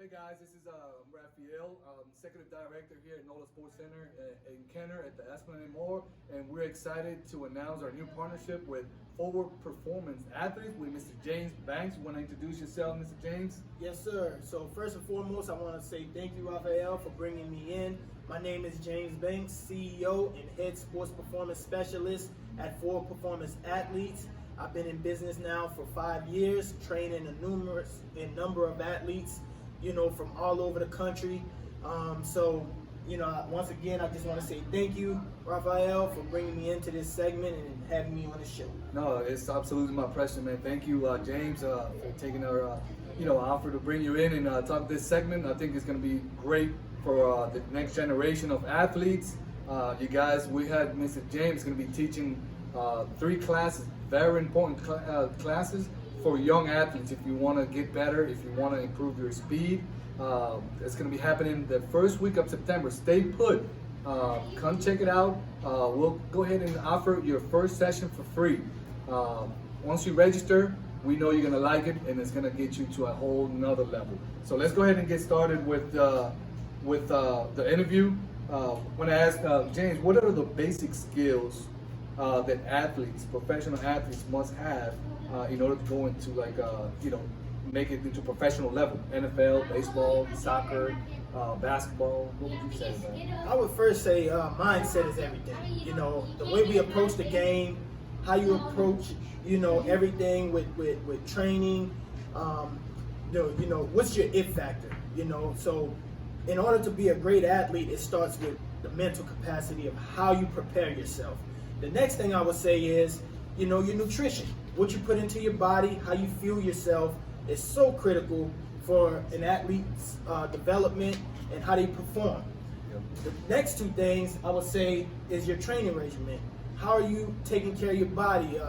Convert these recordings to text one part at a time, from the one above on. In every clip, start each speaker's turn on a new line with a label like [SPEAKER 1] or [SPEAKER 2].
[SPEAKER 1] Hey guys, this is Raphael, Executive Director here at Nola SportsCenter in Kenner at the Esplanade Mall, and we're excited to announce our new partnership with Forward Performance Athletes with Mr. James Banks. You want to introduce yourself, Mr. James?
[SPEAKER 2] Yes, sir. So first and foremost, I want to say thank you, Raphael, for bringing me in. My name is James Banks, CEO and Head Sports Performance Specialist at Forward Performance Athletes. I've been in business now for 5 years, training a number of athletes, from all over the country. Once again, I just want to say thank you, Raphael, for bringing me into this segment and having me on the show.
[SPEAKER 1] No, it's absolutely my pleasure, man. Thank you, James, for taking our, offer to bring you in and talk this segment. I think it's going to be great for the next generation of athletes. You guys, we had Mr. James going to be teaching 3 classes, very important classes for young athletes. If you want to get better, if you want to improve your speed, it's going to be happening the first week of September. Stay put. Come check it out. We'll go ahead and offer your first session for free. Once you register, we know you're going to like it, and it's going to get you to a whole nother level. So let's go ahead and get started with the interview. I want to ask James, what are the basic skills that athletes, professional athletes, must have in order to go into make it into professional level? NFL, baseball, soccer, basketball. What would you say about that?
[SPEAKER 2] I would first say mindset is everything. The way we approach the game, how you approach, everything with training. What's your it factor? So in order to be a great athlete, it starts with the mental capacity of how you prepare yourself. The next thing I would say is, your nutrition. What you put into your body, how you fuel yourself is so critical for an athlete's development and how they perform.
[SPEAKER 1] Yep.
[SPEAKER 2] The next 2 things I would say is your training regimen. How are you taking care of your body?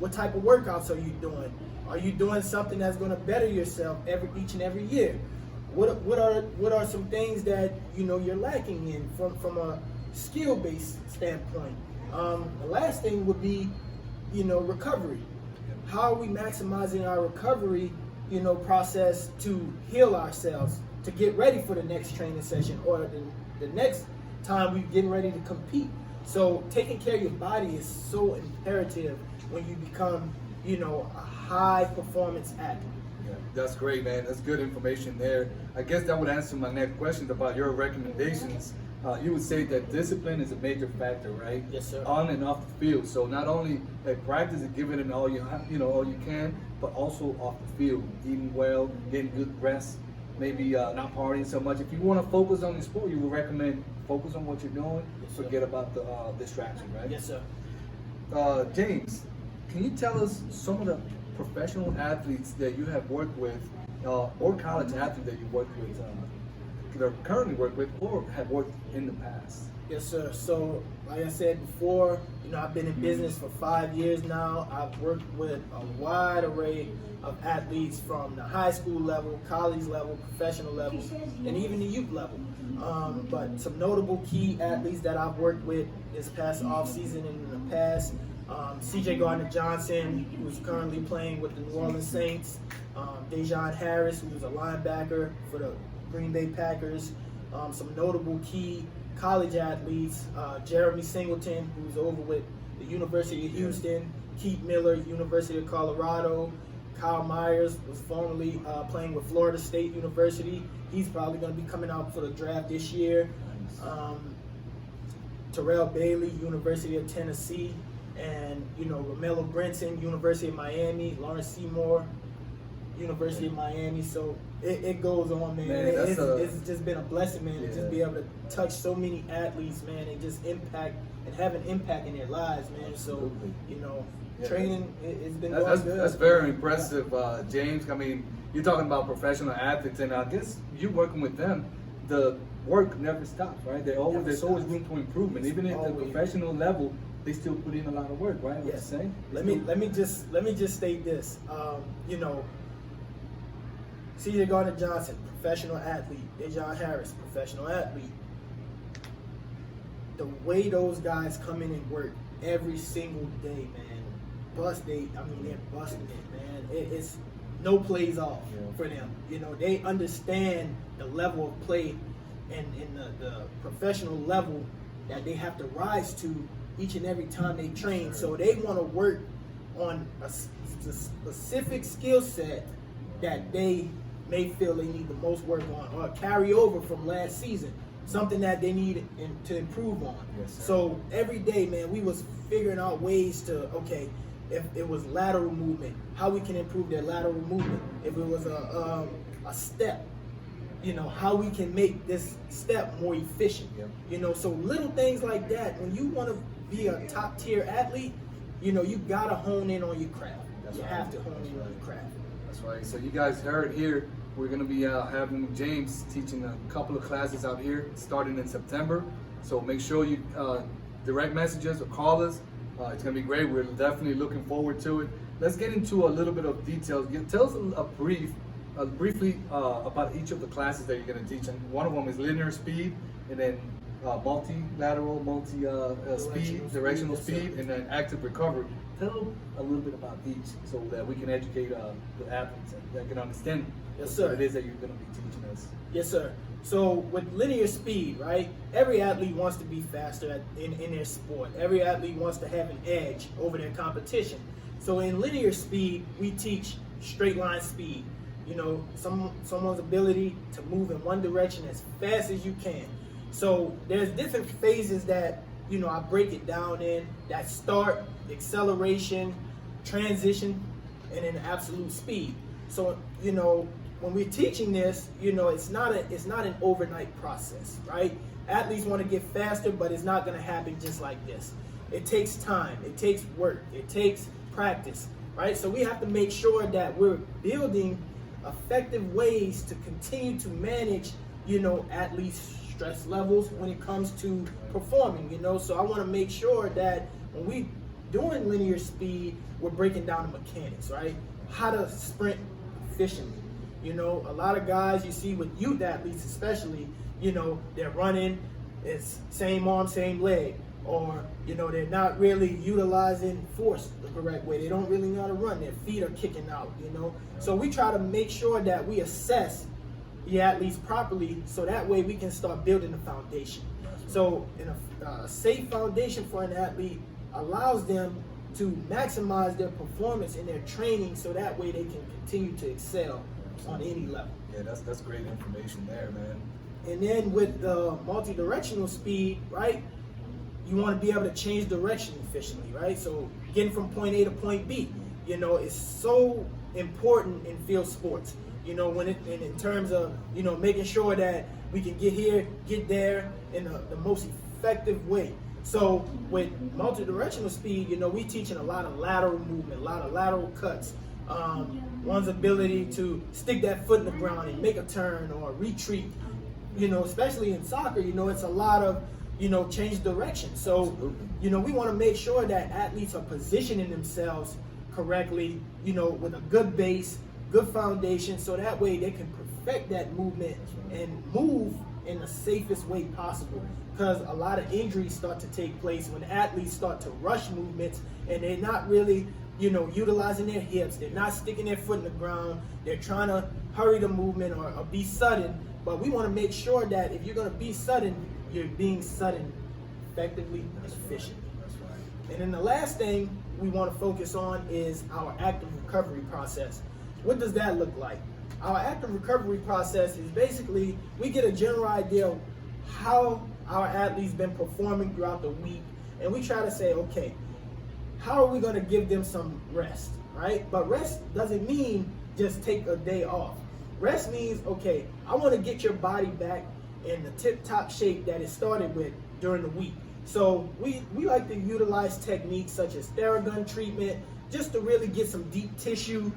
[SPEAKER 2] What type of workouts are you doing? Are you doing something that's going to better yourself each and every year? What are some things that you're lacking in from a skill-based standpoint? The last thing would be, recovery. How are we maximizing our recovery, process to heal ourselves, to get ready for the next training session or the next time we're getting ready to compete? So taking care of your body is so imperative when you become, a high performance athlete.
[SPEAKER 1] Yeah, that's great, man. That's good information there. I guess that would answer my next question about your recommendations. You would say that discipline is a major factor, right?
[SPEAKER 2] Yes, sir.
[SPEAKER 1] On and off the field. So not only practice and give it in all you can, but also off the field, eating well, getting good rest, maybe not partying so much. If you want to focus on the sport, you would recommend focus on what you're doing.
[SPEAKER 2] Yes, sir.
[SPEAKER 1] Forget about the distraction, right?
[SPEAKER 2] Yes, sir.
[SPEAKER 1] James, can you tell us some of the professional athletes that you have worked with, or college athletes that you worked with, that currently work with, or have worked in the past?
[SPEAKER 2] Yes, sir. So, like I said before, I've been in business for 5 years now. I've worked with a wide array of athletes from the high school level, college level, professional level, and even the youth level. But some notable key athletes that I've worked with this past offseason and in the past, CJ Gardner-Johnson, who's currently playing with the New Orleans Saints, Dejon Harris, who's a linebacker for the Green Bay Packers, some notable key college athletes, Jeremy Singleton, who's over with the University of Houston, Keith Miller, University of Colorado, Kyle Myers was formerly playing with Florida State University. He's probably going to be coming out for the draft this year. Terrell Bailey, University of Tennessee, and Romello Brinson, University of Miami, Lawrence Seymour, University of Miami. So it goes on, man. It's just been a blessing, man, to just be able to touch so many athletes, man, and just impact and have an impact in their lives, man.
[SPEAKER 1] Absolutely.
[SPEAKER 2] So training, it's been going good.
[SPEAKER 1] That's very impressive, James. I mean, you're talking about professional athletes, and I guess you working with them, the work never stops, right? There's always room for improvement, even at the professional level. They still put in a lot of work, right?
[SPEAKER 2] Yes. Let me just state this. CJ Gardner-Johnson, professional athlete. Dejon Harris, professional athlete. The way those guys come in and work every single day, man. They're busting it, man. no plays off for them. You know, they understand the level of play and the professional level that they have to rise to each and every time they train. So they want to work on a specific skill set that they may feel they need the most work on, or carry over from last season, something that they need to improve on. So every day, man, we was figuring out ways to, okay, if it was lateral movement, how we can improve their lateral movement. If it was a step, you know, how we can make this step more efficient. You know, so little things like that. When you want to be a top tier athlete, you know, you gotta hone in on your craft. You have to hone in on your craft.
[SPEAKER 1] That's right. So you guys heard here, we're gonna be having James teaching a couple of classes out here starting in September. So make sure you direct messages or call us. It's gonna be great. We're definitely looking forward to it. Let's get into a little bit of details. Tell us briefly about each of the classes that you're gonna teach. And one of them is linear speed, and then multi-lateral, speed, directional speed, and then active recovery. Tell a little bit about each so that we can educate the athletes and they can understand what it is that you're going to be teaching us.
[SPEAKER 2] Yes, sir. So with linear speed, right, every athlete wants to be faster in their sport. Every athlete wants to have an edge over their competition. So in linear speed, we teach straight line speed. You know, someone's ability to move in one direction as fast as you can. So there's different phases that, you know, I break it down in: that start, acceleration, transition, and then absolute speed. So, you know, when we're teaching this, you know, it's not an overnight process, right? Athletes want to get faster, but it's not going to happen just like this. It takes time, it takes work, it takes practice, right? So we have to make sure that we're building effective ways to continue to manage, you know, athletes' stress levels when it comes to performing, you know. So I want to make sure that when we doing linear speed, we're breaking down the mechanics, right? How to sprint efficiently. You know, a lot of guys you see with youth athletes especially, you know, they're running, it's same arm, same leg, or, you know, they're not really utilizing force the correct way. They don't really know how to run. Their feet are kicking out, you know. So we try to make sure that we assess the athletes properly, so that way we can start building a foundation. So in a safe foundation for an athlete allows them to maximize their performance in their training, so that way they can continue to excel on any level.
[SPEAKER 1] Yeah, that's great information there, man.
[SPEAKER 2] And then with the multi-directional speed, right, you want to be able to change direction efficiently, right? So getting from point A to point B, you know, is so important in field sports. You know, when in terms of, you know, making sure that we can get here, get there in the most effective way. So with multi-directional speed, you know, we teaching a lot of lateral movement, a lot of lateral cuts. One's ability to stick that foot in the ground and make a turn or retreat. You know, especially in soccer, you know, it's a lot of, you know, change direction. So, you know, we want to make sure that athletes are positioning themselves correctly, you know, with a good base, good foundation, so that way they can perfect that movement and move in the safest way possible. Because a lot of injuries start to take place when athletes start to rush movements and they're not really, you know, utilizing their hips. They're not sticking their foot in the ground. They're trying to hurry the movement or be sudden. But we want to make sure that if you're going to be sudden, you're being sudden effectively and efficiently. And then the last thing we want to focus on is our active recovery process. What does that look like? Our active recovery process is basically we get a general idea of how our athletes been performing throughout the week, and we try to say, okay, how are we going to give them some rest, right? But rest doesn't mean just take a day off. Rest means, okay, I want to get your body back in the tip-top shape that it started with during the week. So we like to utilize techniques such as Theragun treatment, just to really get some deep tissue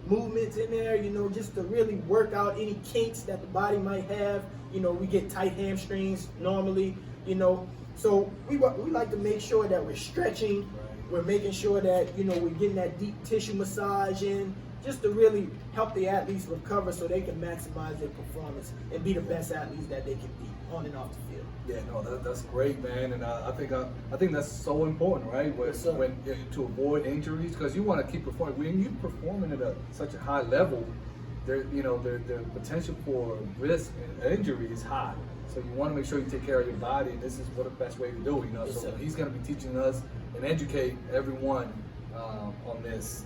[SPEAKER 2] movements in there, you know, just to really work out any kinks that the body might have. You know, we get tight hamstrings normally, you know. So we like to make sure that we're stretching, we're making sure that, you know, we're getting that deep tissue massage in, just to really help the athletes recover so they can maximize their performance and be the best athletes that they can be on and off the field.
[SPEAKER 1] Yeah, no, that's great, man, and I think that's so important, right?
[SPEAKER 2] Yes, sir.
[SPEAKER 1] To avoid injuries, because you want to keep performing. When you're performing at such a high level, the potential for risk and injury is high. So you want to make sure you take care of your body, and this is what the best way to do it.
[SPEAKER 2] Yes,
[SPEAKER 1] So
[SPEAKER 2] sir.
[SPEAKER 1] he's going to be teaching us and educate everyone on this.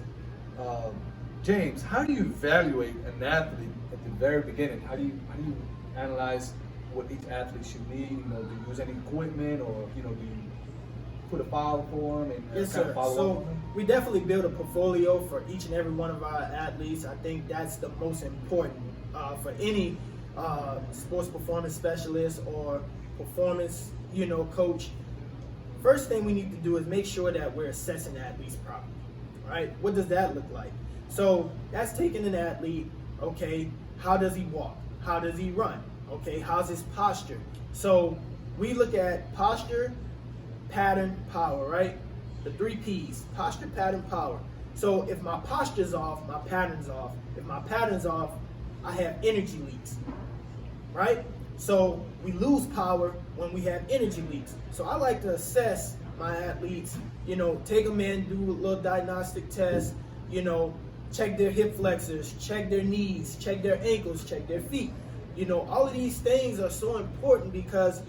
[SPEAKER 1] James, how do you evaluate an athlete at the very beginning? How do you analyze what each athlete should need? Do you use any equipment, or do you put a file for them and
[SPEAKER 2] Yes,
[SPEAKER 1] kind
[SPEAKER 2] sir.
[SPEAKER 1] of follow up
[SPEAKER 2] So
[SPEAKER 1] on them?
[SPEAKER 2] we definitely build a portfolio for each and every one of our athletes. I think that's the most important for any sports performance specialist or performance, coach. First thing we need to do is make sure that we're assessing athletes properly, right? What does that look like? So that's taking an athlete, okay, how does he walk? How does he run? Okay, how's his posture? So we look at posture, pattern, power, right? The 3 P's, posture, pattern, power. So if my posture's off, my pattern's off. If my pattern's off, I have energy leaks, right? So we lose power when we have energy leaks. So I like to assess my athletes, take them in, do a little diagnostic test, check their hip flexors, check their knees, check their ankles, check their feet. All of these things are so important because,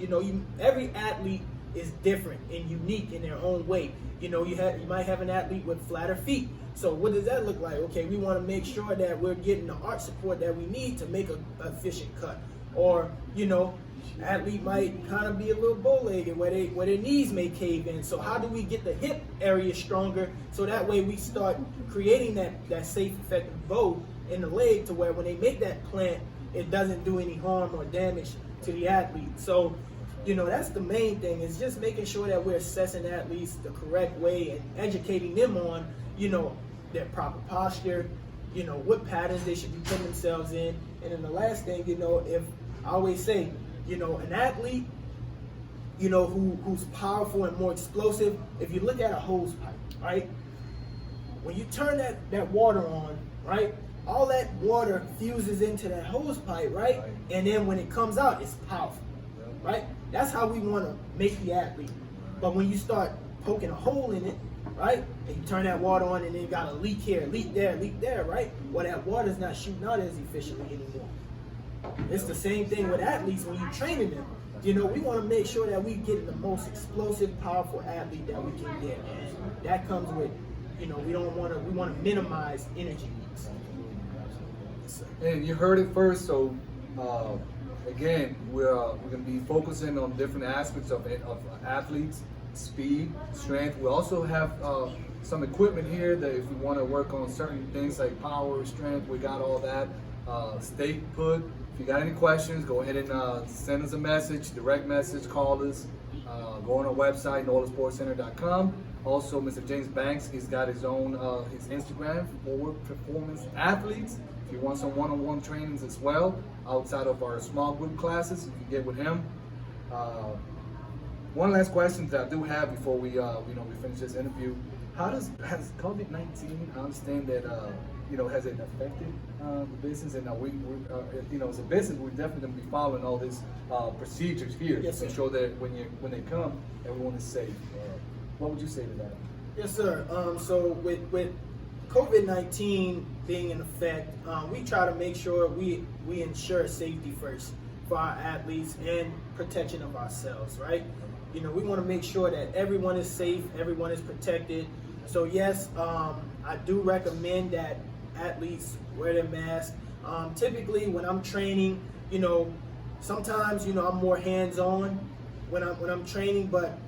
[SPEAKER 2] every athlete is different and unique in their own way. You might have an athlete with flatter feet. So what does that look like? Okay, we want to make sure that we're getting the arch support that we need to make an efficient cut. Or, athlete might kind of be a little bow-legged where their knees may cave in. So how do we get the hip area stronger so that way we start creating that safe, effective bow in the leg to where when they make that plant, it doesn't do any harm or damage to the athlete. So, that's the main thing, is just making sure that we're assessing athletes the correct way and educating them on, their proper posture, what patterns they should be putting themselves in. And then the last thing, if I always say, an athlete, who's powerful and more explosive, if you look at a hose pipe, right? When you turn that water on, right? All that water fuses into that hose pipe, right? And then when it comes out, it's powerful, right? That's how we want to make the athlete. But when you start poking a hole in it, right? And you turn that water on and then you got a leak here, leak there, right? Well, that water's not shooting out as efficiently anymore. It's the same thing with athletes when you're training them. We want to make sure that we get the most explosive, powerful athlete that we can get. And that comes with, we want to minimize energy leaks.
[SPEAKER 1] And you heard it first, so again, we're going to be focusing on different aspects of athletes, speed, strength. We also have some equipment here that if we want to work on certain things like power, strength, we got all that. Stay put. If you got any questions, go ahead and send us a message, direct message, call us. Go on our website, NolaSportsCenter.com. Also, Mr. James Banks, he's got his own his Instagram for performance athletes. If you want some one-on-one trainings as well, outside of our small group classes, you can get with him. One last question that I do have before we finish this interview: has COVID-19? I understand that has it affected the business? And as a business, we're definitely going to be following all these procedures here
[SPEAKER 2] Yes,
[SPEAKER 1] to make
[SPEAKER 2] sir.
[SPEAKER 1] sure that when they come, everyone is safe. What would you say to that?
[SPEAKER 2] Yes, sir. So with COVID-19 being in effect, we try to make sure we ensure safety first for our athletes and protection of ourselves, right? We want to make sure that everyone is safe, everyone is protected. So yes, I do recommend that athletes wear their mask. Typically when I'm training, sometimes, I'm more hands-on when I'm training, but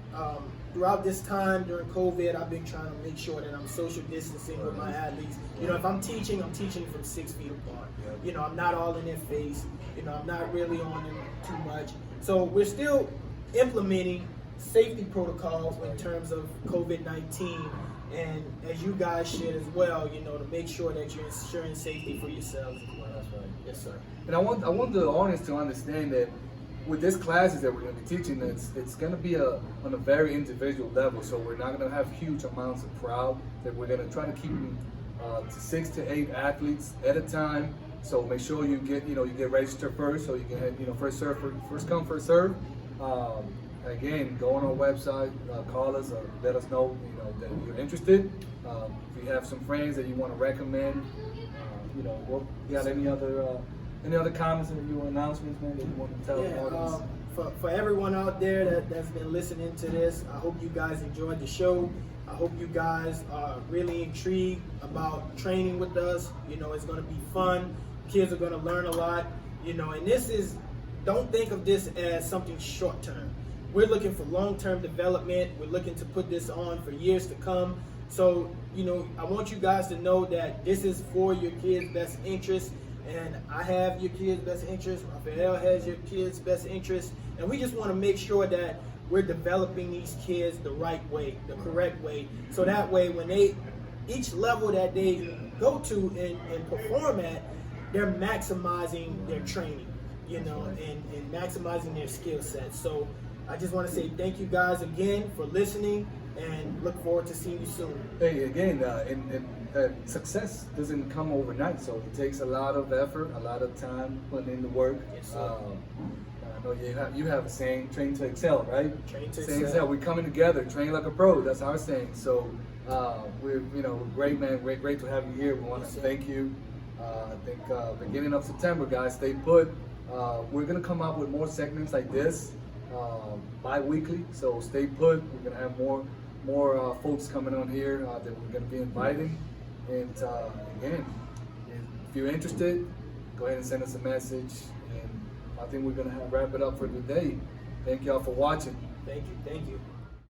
[SPEAKER 2] throughout this time during COVID, I've been trying to make sure that I'm social distancing with my athletes. If I'm teaching from 6 feet apart. I'm not all in their face. I'm not really on them too much. So we're still implementing safety protocols in terms of COVID-19, and as you guys should as well, to make sure that you're ensuring safety for yourselves as well.
[SPEAKER 1] That's right.
[SPEAKER 2] Yes, sir.
[SPEAKER 1] And I want the audience to understand that with these classes that we're going to be teaching, it's going to be on a very individual level. So we're not going to have huge amounts of crowd. That we're going to try to keep them to 6 to 8 athletes at a time. So make sure you get registered first, so you can first come, first serve. Again, go on our website, call us, or let us know that you're interested. If you have some friends that you want to recommend, you got any other comments or announcements, man, that you want to tell the audience?
[SPEAKER 2] For everyone out there that's been listening to this, I hope you guys enjoyed the show. I hope you guys are really intrigued about training with us. It's going to be fun. Kids are going to learn a lot. And don't think of this as something short term. We're looking for long-term development. We're looking to put this on for years to come. So, I want you guys to know that this is for your kids' best interest. And I have your kids' best interest. Rafael has your kids' best interest. And we just want to make sure that we're developing these kids the right way, the correct way. So that way, when each level that they go to and perform at, they're maximizing their training, and maximizing their skill sets. So I just want to say thank you guys again for listening, and look forward to seeing you soon.
[SPEAKER 1] Hey, again, success doesn't come overnight, so it takes a lot of effort, a lot of time putting in the work.
[SPEAKER 2] Yes, sir.
[SPEAKER 1] I know you have a saying, train to excel, right?
[SPEAKER 2] Train to
[SPEAKER 1] excel. We're coming together, train like a pro. That's our saying. So we're great, man. Great to have you here. We want to thank you. I think beginning of September, guys, stay put. We're gonna come out with more segments like this bi-weekly. So stay put. We're gonna have more folks coming on here that we're gonna be inviting. And again, if you're interested, go ahead and send us a message. And I think we're gonna wrap it up for today. Thank y'all for watching.
[SPEAKER 2] Thank you.